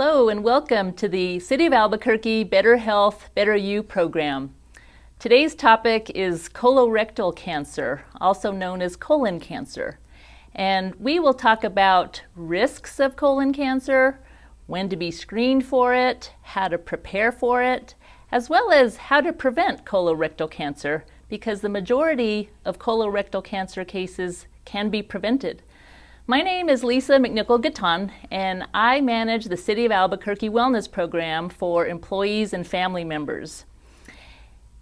Hello and welcome to the City of Albuquerque Better Health, Better You program. Today's topic is colorectal cancer, also known as colon cancer. And we will talk about risks of colon cancer, when to be screened for it, how to prepare for it, as well as how to prevent colorectal cancer, because the majority of colorectal cancer cases can be prevented. My name is Lisa McNichol-Gatton, and I manage the City of Albuquerque Wellness Program for employees and family members.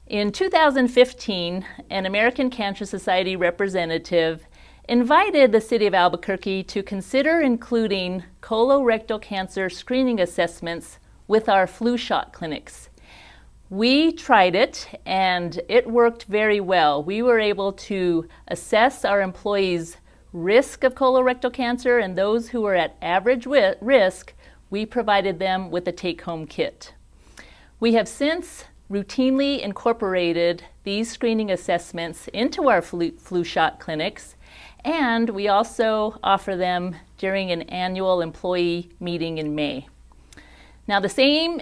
In 2015, an American Cancer Society representative invited the City of Albuquerque to consider including colorectal cancer screening assessments with our flu shot clinics. We tried it, and it worked very well. We were able to assess our employees' risk of colorectal cancer, and those who were at average risk, we provided them with a take-home kit. We have since routinely incorporated these screening assessments into our flu shot clinics, and we also offer them during an annual employee meeting in May. Now, the same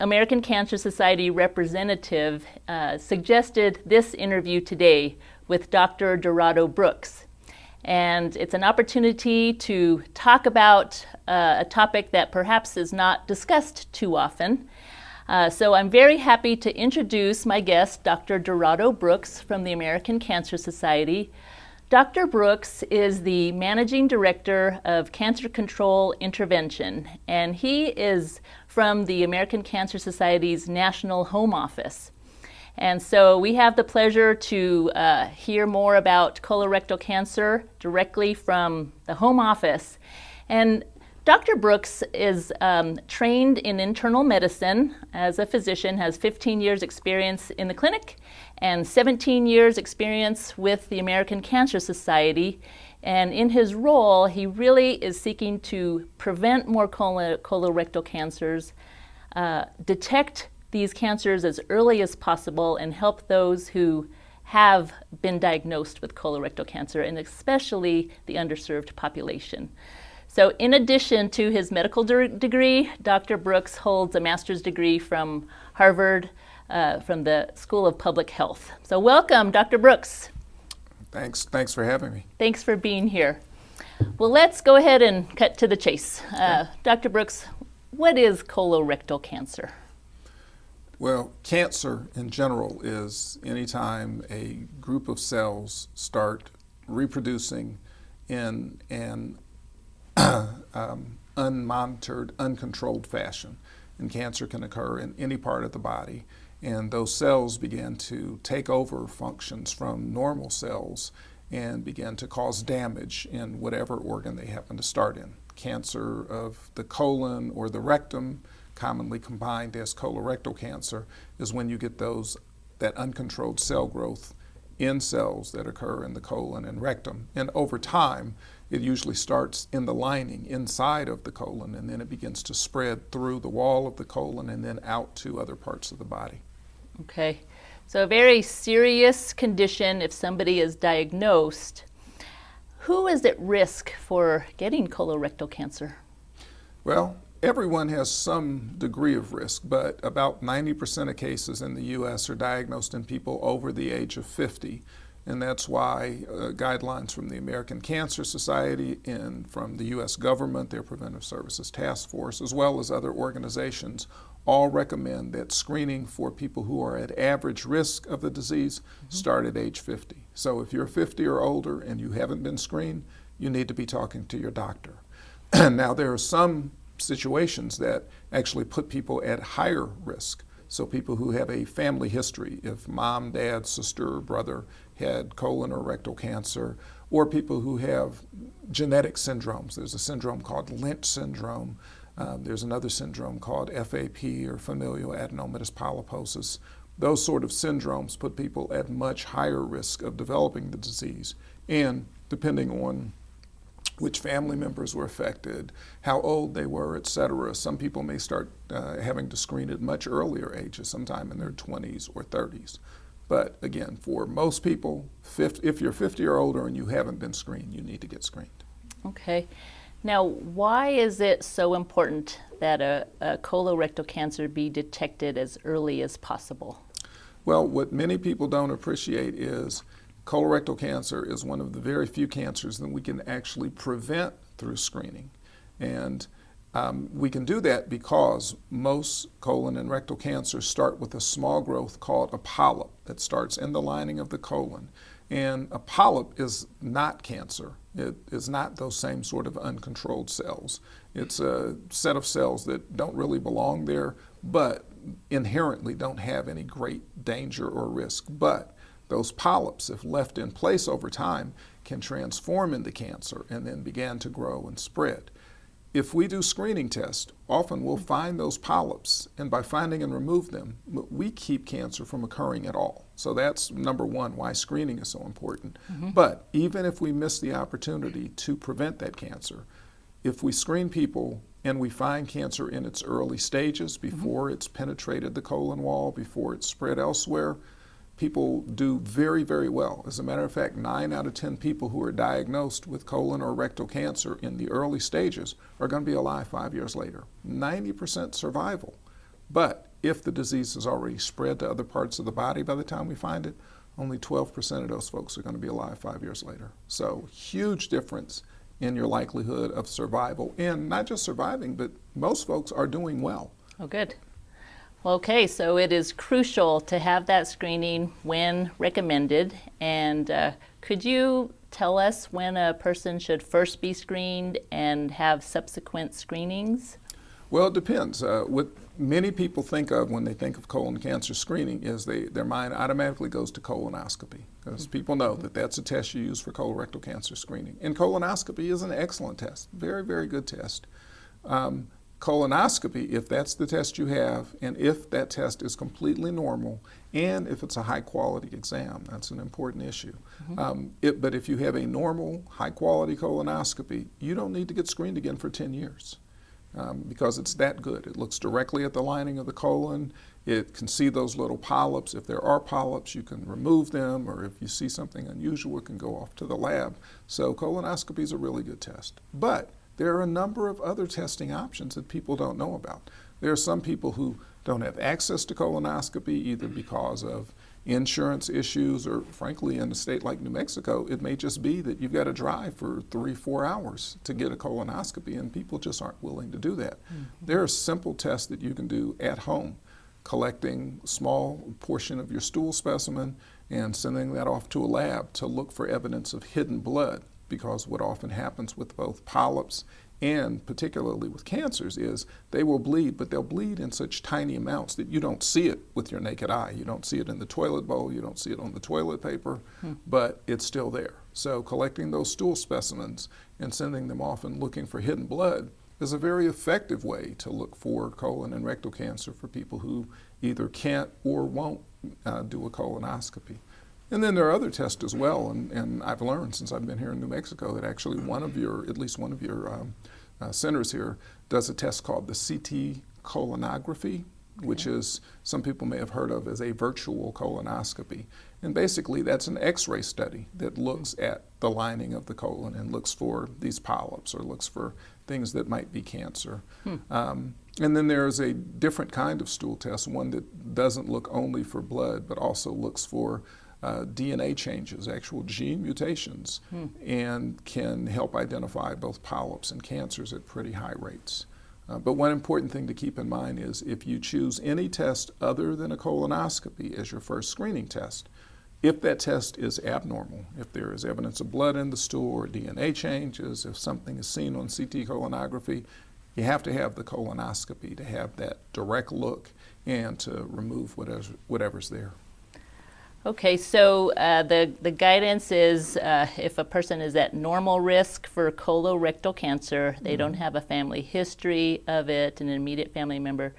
American Cancer Society representative suggested this interview today with Dr. Dorado Brooks. And it's an opportunity to talk about a topic that perhaps is not discussed too often. So I'm very happy to introduce my guest, Dr. Dorado Brooks from the American Cancer Society. Dr. Brooks is the Managing Director of Cancer Control Intervention, and he is from the American Cancer Society's National Home Office. And so we have the pleasure to hear more about colorectal cancer directly from the home office. And Dr. Brooks is trained in internal medicine as a physician, has 15 years experience in the clinic and 17 years experience with the American Cancer Society. And in his role, he really is seeking to prevent more colorectal cancers, detect these cancers as early as possible, and help those who have been diagnosed with colorectal cancer, and especially the underserved population. So in addition to his medical degree, Dr. Brooks holds a master's degree from Harvard, from the School of Public Health. So welcome, Dr. Brooks. Thanks for having me. Thanks for being here. Well, let's go ahead and cut to the chase. Dr. Brooks, what is colorectal cancer? Well, cancer in general is anytime a group of cells start reproducing in an unmonitored, uncontrolled fashion. And cancer can occur in any part of the body, and those cells begin to take over functions from normal cells and begin to cause damage in whatever organ they happen to start in. Cancer of the colon or the rectum, commonly combined as colorectal cancer, is when you get that uncontrolled cell growth in cells that occur in the colon and rectum. And over time, it usually starts in the lining inside of the colon, and then it begins to spread through the wall of the colon and then out to other parts of the body. Okay, so a very serious condition if somebody is diagnosed. Who is at risk for getting colorectal cancer? Well, everyone has some degree of risk, but about 90% of cases in the U.S. are diagnosed in people over the age of 50. And that's why guidelines from the American Cancer Society and from the U.S. government, their Preventive Services Task Force, as well as other organizations, all recommend that screening for people who are at average risk of the disease start at age 50. So if you're 50 or older and you haven't been screened, you need to be talking to your doctor. Now, there are some situations that actually put people at higher risk. So people who have a family history, if mom, dad, sister, or brother had colon or rectal cancer, or people who have genetic syndromes. There's a syndrome called Lynch syndrome. There's another syndrome called FAP, or familial adenomatous polyposis. Those sort of syndromes put people at much higher risk of developing the disease. And depending on which family members were affected, how old they were, et cetera, some people may start having to screen at much earlier ages, sometime in their 20s or 30s. But again, for most people, if you're 50 or older and you haven't been screened, you need to get screened. Okay. Now, why is it so important that a colorectal cancer be detected as early as possible? Well, what many people don't appreciate is colorectal cancer is one of the very few cancers that we can actually prevent through screening. And we can do that because most colon and rectal cancers start with a small growth called a polyp that starts in the lining of the colon. And a polyp is not cancer. It is not those same sort of uncontrolled cells. It's a set of cells that don't really belong there, but inherently don't have any great danger or risk. But those polyps, if left in place over time, can transform into cancer and then begin to grow and spread. If we do screening tests, often we'll find those polyps, and by finding and remove them, we keep cancer from occurring at all. So that's number one, why screening is so important. But even if we miss the opportunity to prevent that cancer, if we screen people and we find cancer in its early stages, before it's penetrated the colon wall, before it's spread elsewhere, people do very, very well. As a matter of fact, 9 out of 10 people who are diagnosed with colon or rectal cancer in the early stages are going to be alive 5 years later. 90% survival. But if the disease has already spread to other parts of the body by the time we find it, only 12% of those folks are going to be alive 5 years later. So huge difference in your likelihood of survival. And not just surviving, but most folks are doing well. Oh, good. Okay, so it is crucial to have that screening when recommended. And could you tell us when a person should first be screened and have subsequent screenings? Well, it depends. What many people think of when they think of colon cancer screening is their mind automatically goes to colonoscopy, because people know that that's a test you use for colorectal cancer screening. And colonoscopy is an excellent test, very, very good test. Colonoscopy, if that's the test you have, and if that test is completely normal, and if it's a high-quality exam, that's an important issue. But if you have a normal, high-quality colonoscopy, you don't need to get screened again for 10 years because it's that good. It looks directly at the lining of the colon. It can see those little polyps. If there are polyps, you can remove them, or if you see something unusual, it can go off to the lab. So colonoscopy is a really good test. But there are a number of other testing options that people don't know about. There are some people who don't have access to colonoscopy either because of insurance issues or, frankly, in a state like New Mexico, it may just be that you've got to drive for 3-4 hours to get a colonoscopy, and people just aren't willing to do that. There are simple tests that you can do at home, collecting a small portion of your stool specimen and sending that off to a lab to look for evidence of hidden blood. Because what often happens with both polyps and particularly with cancers is they will bleed, but they'll bleed in such tiny amounts that you don't see it with your naked eye. You don't see it in the toilet bowl, you don't see it on the toilet paper, but it's still there. So collecting those stool specimens and sending them off and looking for hidden blood is a very effective way to look for colon and rectal cancer for people who either can't or won't do a colonoscopy. And then there are other tests as well, and I've learned since I've been here in New Mexico that actually at least one of your centers here does a test called the CT colonography, which is, some people may have heard of as a virtual colonoscopy. And basically that's an X-ray study that looks at the lining of the colon and looks for these polyps or looks for things that might be cancer. And then there's a different kind of stool test, one that doesn't look only for blood but also looks for DNA changes, actual gene mutations, and can help identify both polyps and cancers at pretty high rates. But one important thing to keep in mind is if you choose any test other than a colonoscopy as your first screening test, if that test is abnormal, if there is evidence of blood in the stool or DNA changes, if something is seen on CT colonography, you have to have the colonoscopy to have that direct look and to remove whatever's there. Okay, so the guidance is if a person is at normal risk for colorectal cancer, they don't have a family history of it, an immediate family member,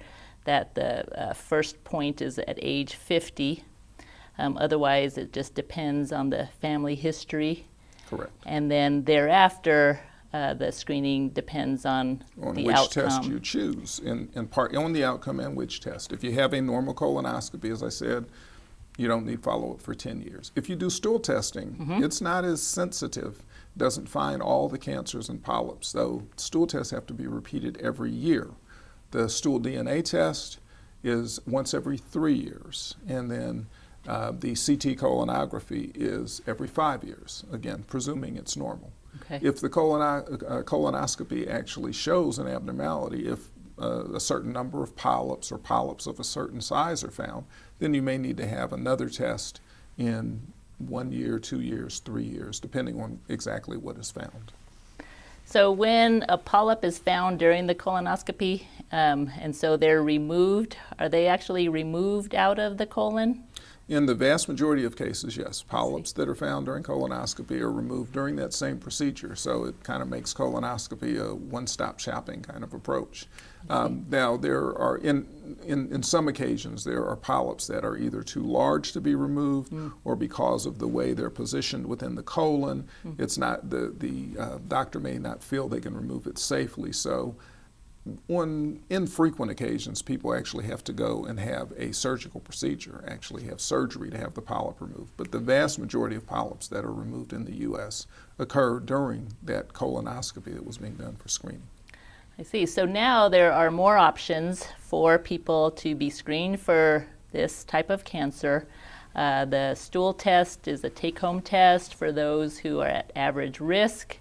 that the first point is at age 50. Otherwise, it just depends on the family history. Correct. And then thereafter, the screening depends on the which outcome. test you choose, in part on the outcome and which test. If you have a normal colonoscopy, as I said, you don't need follow-up for 10 years. If you do stool testing, it's not as sensitive, doesn't find all the cancers and polyps, so stool tests have to be repeated every year. The stool DNA test is once every 3 years, and then the CT colonography is every 5 years, again, presuming it's normal. Okay. If the colonoscopy actually shows an abnormality, if a certain number of polyps or polyps of a certain size are found, then you may need to have another test in 1 year, 2 years, 3 years, depending on exactly what is found. So when a polyp is found during the colonoscopy, and so they're removed, are they actually removed out of the colon? In the vast majority of cases, yes. Polyps that are found during colonoscopy are removed during that same procedure, so it kind of makes colonoscopy a one-stop shopping kind of approach. Now, there are, in some occasions, there are polyps that are either too large to be removed or because of the way they're positioned within the colon, it's not, the doctor may not feel they can remove it safely. So on infrequent occasions, people actually have to go and have a surgical procedure, actually have surgery to have the polyp removed. But the vast majority of polyps that are removed in the U.S. occur during that colonoscopy that was being done for screening. I see. So now there are more options for people to be screened for this type of cancer. The stool test is a take-home test for those who are at average risk.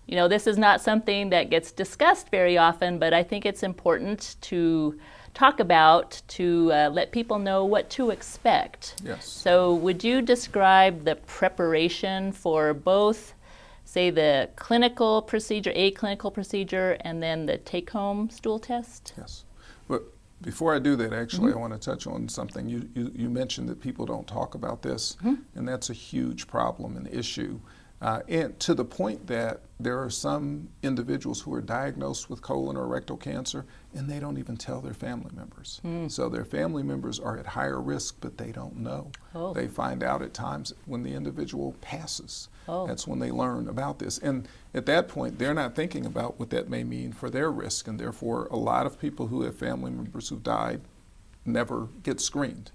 You know, this is not something that gets discussed very often, but I think it's important to talk about to let people know what to expect. Yes. So would you describe the preparation for both, say, the clinical procedure, a clinical procedure, and then the take-home stool test? Yes. But before I do that, actually, I want to touch on something. You mentioned that people don't talk about this, and that's a huge problem and issue. And to the point that there are some individuals who are diagnosed with colon or rectal cancer and they don't even tell their family members. So their family members are at higher risk, but they don't know. They find out at times when the individual passes. That's when they learn about this. And at that point, they're not thinking about what that may mean for their risk, and therefore a lot of people who have family members who died never get screened.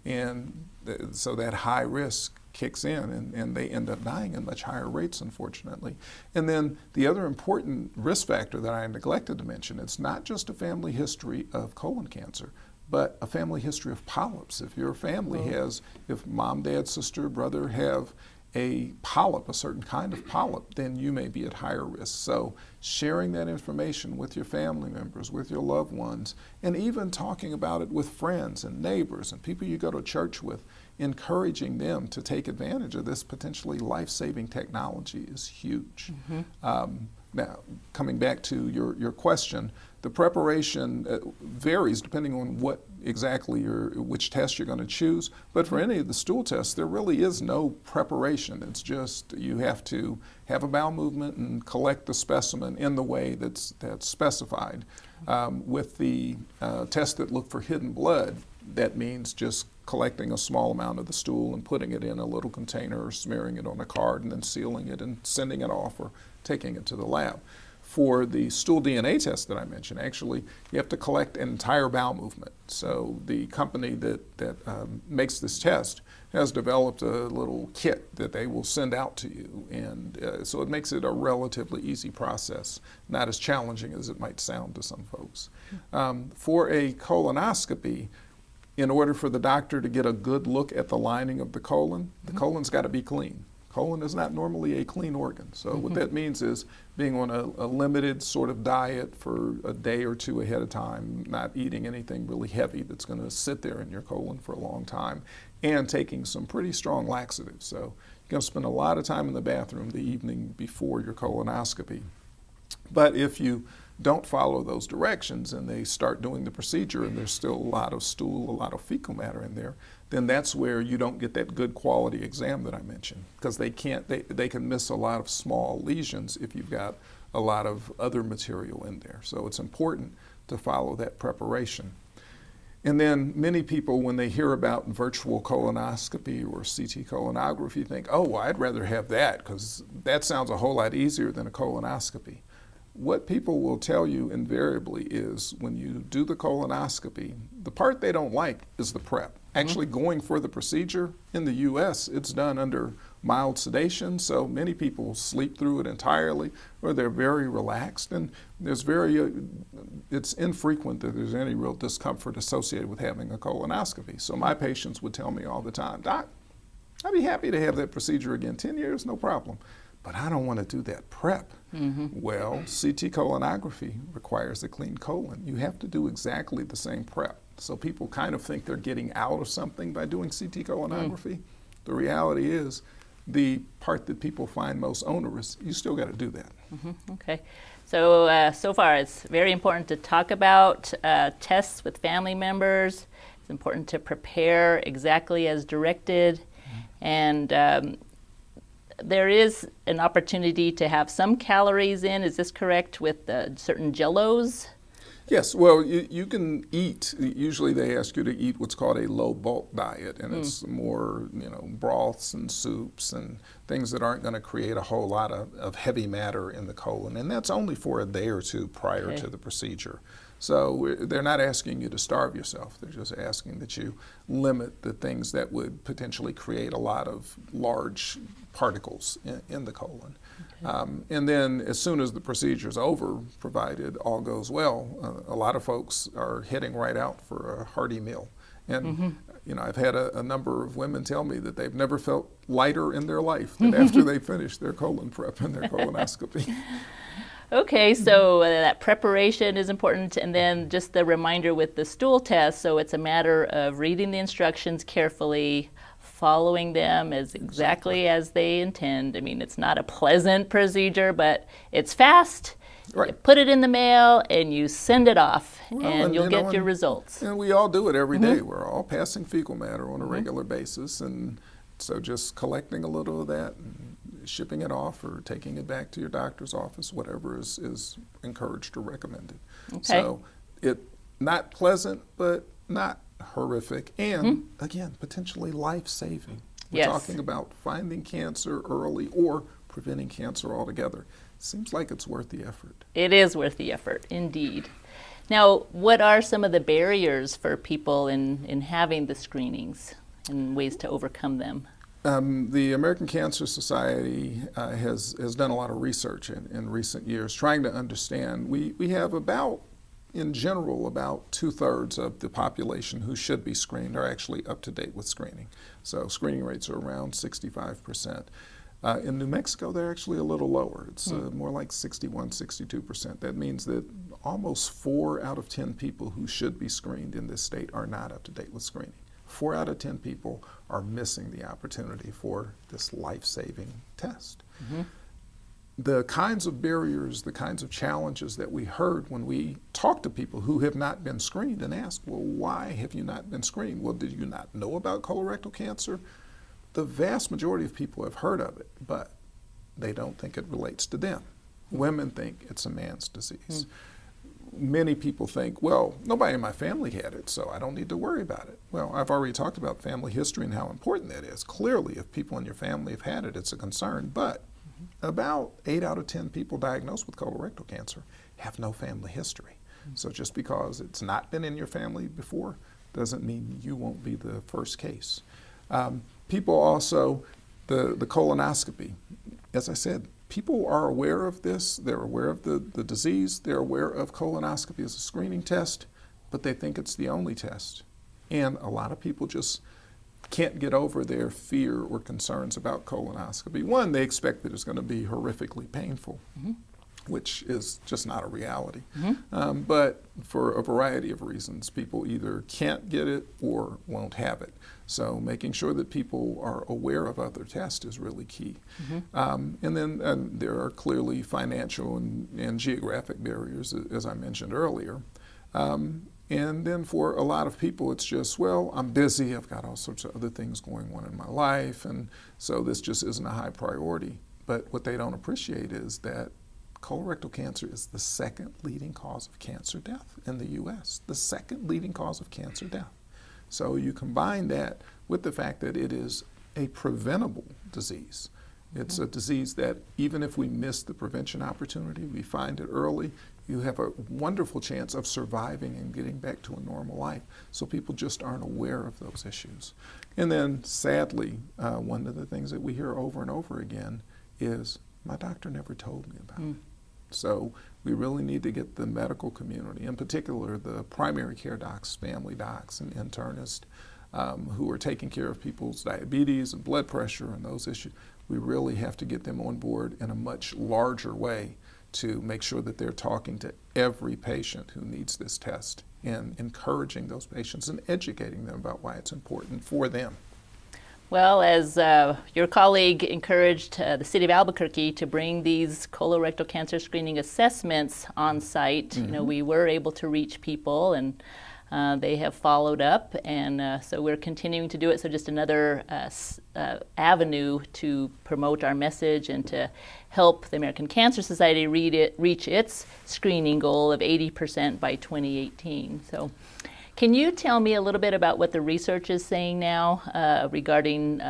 And so that high risk kicks in, and they end up dying at much higher rates, unfortunately. And then the other important risk factor that I neglected to mention, it's not just a family history of colon cancer, but a family history of polyps. If your family has, if mom, dad, sister, brother have a polyp, a certain kind of polyp, then you may be at higher risk. So sharing that information with your family members, with your loved ones, and even talking about it with friends and neighbors and people you go to church with, encouraging them to take advantage of this potentially life-saving technology is huge. Now, coming back to your question, the preparation varies depending on what exactly which test you're going to choose. But for any of the stool tests, there really is no preparation. It's just you have to have a bowel movement and collect the specimen in the way that's specified. With the tests that look for hidden blood, that means just collecting a small amount of the stool and putting it in a little container or smearing it on a card and then sealing it and sending it off or taking it to the lab. For the stool DNA test that I mentioned, actually, you have to collect an entire bowel movement. So the company that makes this test has developed a little kit that they will send out to you. And so it makes it a relatively easy process, not as challenging as it might sound to some folks. For a colonoscopy, in order for the doctor to get a good look at the lining of the colon's got to be clean. Colon is not normally a clean organ. So what that means is being on a limited sort of diet for a day or two ahead of time, not eating anything really heavy that's going to sit there in your colon for a long time, and taking some pretty strong laxatives. So you're going to spend a lot of time in the bathroom the evening before your colonoscopy. But if you don't follow those directions and they start doing the procedure and there's still a lot of stool, a lot of fecal matter in there, then that's where you don't get that good quality exam that I mentioned, because they can miss a lot of small lesions if you've got a lot of other material in there. So it's important to follow that preparation. And then many people, when they hear about virtual colonoscopy or CT colonography, think, oh, well, I'd rather have that because that sounds a whole lot easier than a colonoscopy. what people will tell you invariably is when you do the colonoscopy, the part they don't like is the prep. Actually going for the procedure in the U.S., it's done under mild sedation, so many people sleep through it entirely, or they're very relaxed, and it's infrequent that there's any real discomfort associated with having a colonoscopy. So my patients would tell me all the time, "Doc, I'd be happy to have that procedure again, 10 years, no problem. But I don't want to do that prep." Well, CT colonography requires a clean colon. You have to do exactly the same prep. So people kind of think they're getting out of something by doing CT colonography. The reality is, the part that people find most onerous, you still got to do that. Okay. So far it's very important to talk about tests with family members. It's important to prepare exactly as directed. And there is an opportunity to have some calories in. Is this correct, with certain jellos? Yes, well, you can eat. Usually they ask you to eat what's called a low bulk diet, and it's more, broths and soups and things that aren't going to create a whole lot of heavy matter in the colon, and that's only for a day or two prior to the procedure. So they're not asking you to starve yourself. They're just asking that you limit the things that would potentially create a lot of large particles in the colon. And then as soon as the procedure is over, provided all goes well, a lot of folks are heading right out for a hearty meal. And I've had a number of women tell me that they've never felt lighter in their life than after they finish their colon prep and their colonoscopy. Okay, so that preparation is important, and then just the reminder with the stool test. So it's a matter of reading the instructions carefully, following them as exactly as they intend. I mean, it's not a pleasant procedure, but it's fast. Right. You put it in the mail and you send it off, and you'll get your results. And we all do it every day. We're all passing fecal matter on a regular basis, and so just collecting a little of that and shipping it off or taking it back to your doctor's office, whatever is encouraged or recommended. Okay. So not pleasant, but not horrific, and again, potentially life-saving. We're talking about finding cancer early or preventing cancer altogether. Seems like it's worth the effort. It is worth the effort, indeed. Now, what are some of the barriers for people in having the screenings and ways to overcome them? The American Cancer Society has done a lot of research in recent years trying to understand. We have in general, about 2/3 of the population who should be screened are actually up to date with screening. So screening rates are around 65%. In New Mexico, they're actually a little lower. It's more like 61, 62%. That means that almost 4 out of 10 people who should be screened in this state are not up to date with screening. 4 out of 10 people are missing the opportunity for this life-saving test. The kinds of barriers, the kinds of challenges that we heard when we talked to people who have not been screened and asked, well, why have you not been screened? Well, did you not know about colorectal cancer? The vast majority of people have heard of it, but they don't think it relates to them. Women think it's a man's disease. Many people think, well, nobody in my family had it, so I don't need to worry about it. Well, I've already talked about family history and how important that is. Clearly, if people in your family have had it, it's a concern, but about 8 out of 10 people diagnosed with colorectal cancer have no family history. So just because it's not been in your family before doesn't mean you won't be the first case. People also, the colonoscopy, as I said, people are aware of this. They're aware of the disease. They're aware of colonoscopy as a screening test, but they think it's the only test. And a lot of people just can't get over their fear or concerns about colonoscopy. One, they expect that it's going to be horrifically painful, which is just not a reality. But for a variety of reasons, people either can't get it or won't have it. So making sure that people are aware of other tests is really key. And then there are clearly financial and geographic barriers, as I mentioned earlier. And then for a lot of people, it's just, well, I'm busy, I've got all sorts of other things going on in my life, and so this just isn't a high priority. But what they don't appreciate is that colorectal cancer is the second leading cause of cancer death in the U.S., the second leading cause of cancer death. So you combine that with the fact that it is a preventable disease. It's a disease that even if we miss the prevention opportunity, we find it early, you have a wonderful chance of surviving and getting back to a normal life. So people just aren't aware of those issues. And then sadly, one of the things that we hear over and over again is, my doctor never told me about it. So we really need to get the medical community, in particular the primary care docs, family docs, and internists who are taking care of people's diabetes and blood pressure and those issues. We really have to get them on board in a much larger way to make sure that they're talking to every patient who needs this test and encouraging those patients and educating them about why it's important for them. Well, as your colleague encouraged the city of Albuquerque to bring these colorectal cancer screening assessments on site, you know, we were able to reach people, and they have followed up, and so we're continuing to do it. So just another avenue to promote our message and to help the American Cancer Society reach its screening goal of 80% by 2018. So can you tell me a little bit about what the research is saying now regarding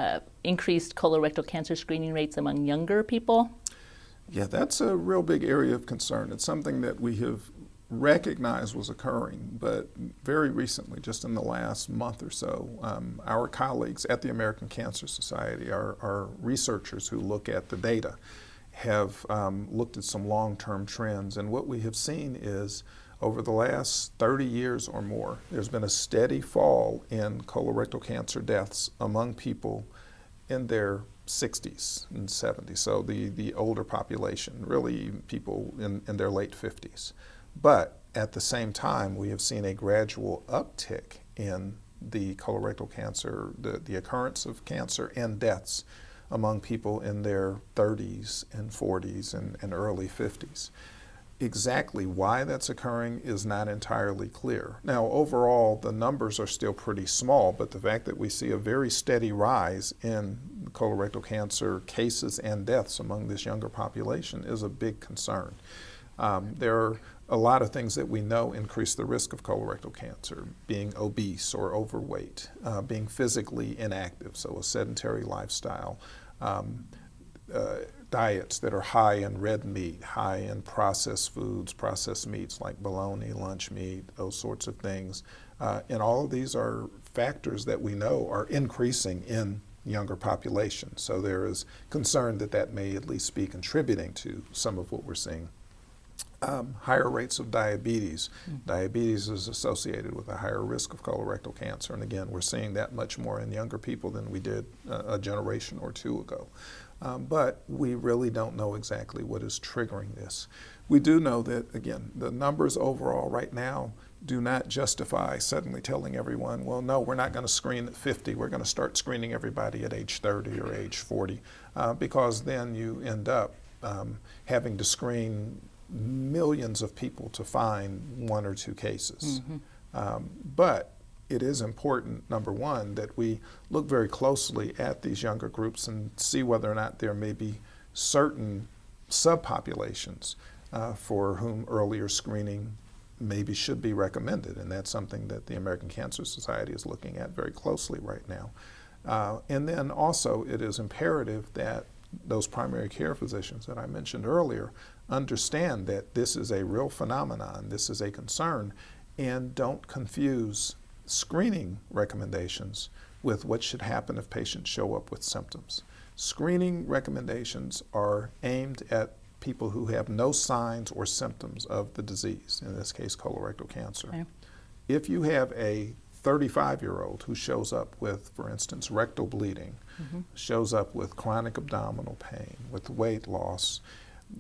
increased colorectal cancer screening rates among younger people? Yeah, that's a real big area of concern. It's something that we have recognized was occurring, but very recently, just in the last month or so, our colleagues at the American Cancer Society, our researchers who look at the data, have looked at some long-term trends, and what we have seen is over the last 30 years or more, there's been a steady fall in colorectal cancer deaths among people in their 60s and 70s, so the older population, really people in their late 50s. But at the same time, we have seen a gradual uptick in the colorectal cancer, the occurrence of cancer and deaths among people in their 30s and 40s and early 50s. Exactly why that's occurring is not entirely clear. Now, overall, the numbers are still pretty small, but the fact that we see a very steady rise in colorectal cancer cases and deaths among this younger population is a big concern. There are a lot of things that we know increase the risk of colorectal cancer: being obese or overweight, being physically inactive, so a sedentary lifestyle, diets that are high in red meat, high in processed foods, processed meats like bologna, lunch meat, those sorts of things. And all of these are factors that we know are increasing in younger populations. So there is concern that that may at least be contributing to some of what we're seeing. Higher rates of diabetes. Diabetes is associated with a higher risk of colorectal cancer. And again, we're seeing that much more in younger people than we did a generation or two ago. But we really don't know exactly what is triggering this. We do know that, again, the numbers overall right now do not justify suddenly telling everyone, well, no, we're not going to screen at 50. We're going to start screening everybody at age 30 or age 40, because then you end up having to screen millions of people to find one or two cases. But it is important, number one, that we look very closely at these younger groups and see whether or not there may be certain subpopulations for whom earlier screening maybe should be recommended. And that's something that the American Cancer Society is looking at very closely right now. And then also it is imperative that those primary care physicians that I mentioned earlier understand that this is a real phenomenon, this is a concern, and don't confuse screening recommendations with what should happen if patients show up with symptoms. Screening recommendations are aimed at people who have no signs or symptoms of the disease, in this case colorectal cancer. Okay. If you have a 35-year-old who shows up with, for instance, rectal bleeding, shows up with chronic abdominal pain, with weight loss,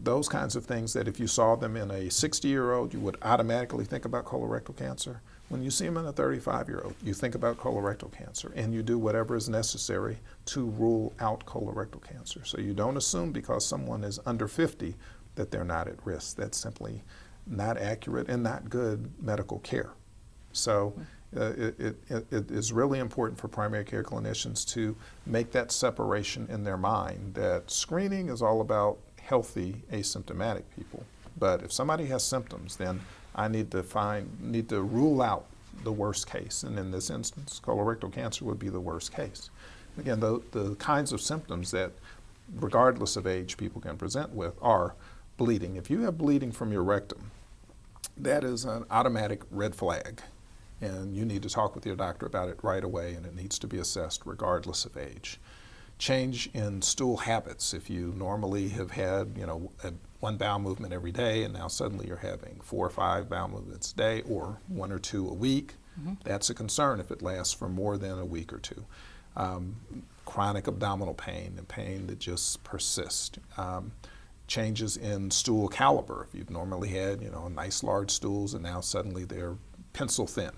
those kinds of things that if you saw them in a 60-year-old, you would automatically think about colorectal cancer. When you see them in a 35-year-old, you think about colorectal cancer, and you do whatever is necessary to rule out colorectal cancer. So you don't assume because someone is under 50 that they're not at risk. That's simply not accurate and not good medical care. So it is really important for primary care clinicians to make that separation in their mind, that screening is all about healthy asymptomatic people. But if somebody has symptoms, then I need to rule out the worst case. And in this instance, colorectal cancer would be the worst case. Again, the kinds of symptoms that regardless of age, people can present with are bleeding. If you have bleeding from your rectum, that is an automatic red flag, and you need to talk with your doctor about it right away, and it needs to be assessed regardless of age. Change in stool habits. If you normally have had, one bowel movement every day, and now suddenly you're having 4 or 5 bowel movements a day, or 1 or 2 a week, that's a concern if it lasts for more than a week or 2. Chronic abdominal pain and pain that just persists. Changes in stool caliber. If you've normally had, nice large stools and now suddenly they're pencil thin.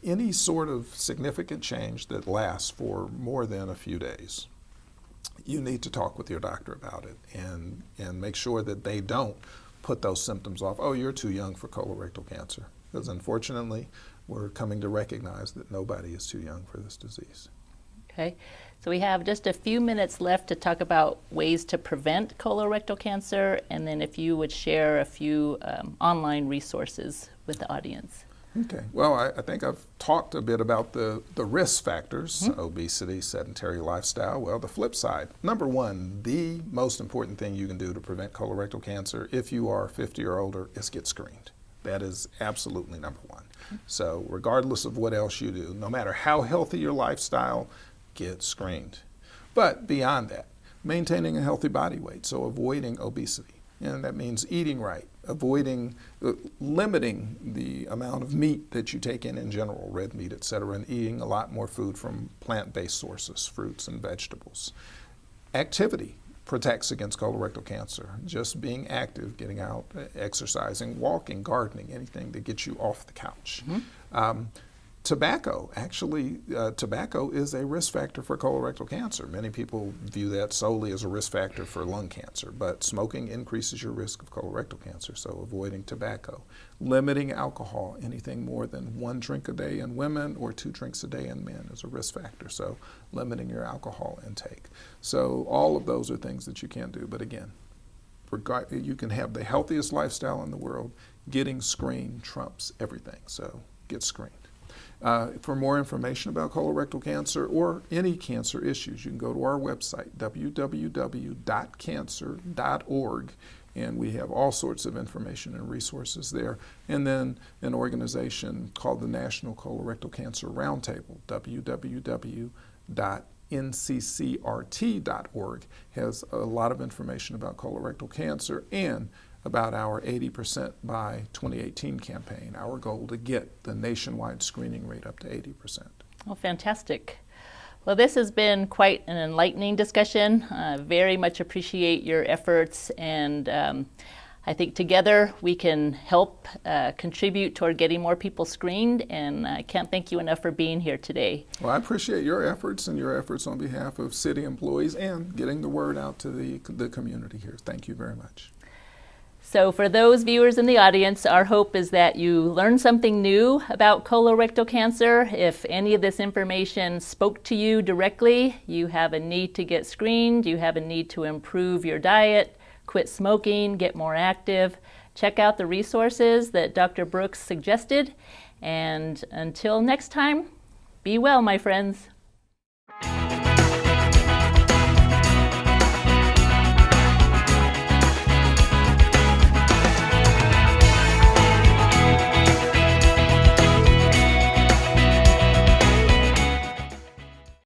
Any sort of significant change that lasts for more than a few days, you need to talk with your doctor about it and make sure that they don't put those symptoms off. Oh, you're too young for colorectal cancer. Because unfortunately, we're coming to recognize that nobody is too young for this disease. Okay, so we have just a few minutes left to talk about ways to prevent colorectal cancer, and then if you would share a few online resources with the audience. Okay, well, I think I've talked a bit about the risk factors, obesity, sedentary lifestyle. Well, the flip side, number one, the most important thing you can do to prevent colorectal cancer if you are 50 or older is get screened. That is absolutely number one. So regardless of what else you do, no matter how healthy your lifestyle, get screened. But beyond that, maintaining a healthy body weight, so avoiding obesity. And that means eating right, limiting the amount of meat that you take in general, red meat, et cetera, and eating a lot more food from plant-based sources, fruits and vegetables. Activity protects against colorectal cancer. Just being active, getting out, exercising, walking, gardening, anything that gets you off the couch. Tobacco, actually, tobacco is a risk factor for colorectal cancer. Many people view that solely as a risk factor for lung cancer, but smoking increases your risk of colorectal cancer, so avoiding tobacco. Limiting alcohol, anything more than 1 drink a day in women or 2 drinks a day in men is a risk factor, so limiting your alcohol intake. So all of those are things that you can do, but again, you can have the healthiest lifestyle in the world. Getting screened trumps everything, so get screened. For more information about colorectal cancer or any cancer issues, you can go to our website, www.cancer.org, and we have all sorts of information and resources there. And then an organization called the National Colorectal Cancer Roundtable, www.nccrt.org, has a lot of information about colorectal cancer and about our 80% by 2018 campaign, our goal to get the nationwide screening rate up to 80%. Oh, fantastic. Well, this has been quite an enlightening discussion. Very much appreciate your efforts, and I think together we can help contribute toward getting more people screened, and I can't thank you enough for being here today. Well, I appreciate your efforts and your efforts on behalf of city employees and getting the word out to the community here. Thank you very much. So for those viewers in the audience, our hope is that you learn something new about colorectal cancer. If any of this information spoke to you directly, you have a need to get screened, you have a need to improve your diet, quit smoking, get more active, check out the resources that Dr. Brooks suggested. And until next time, be well, my friends.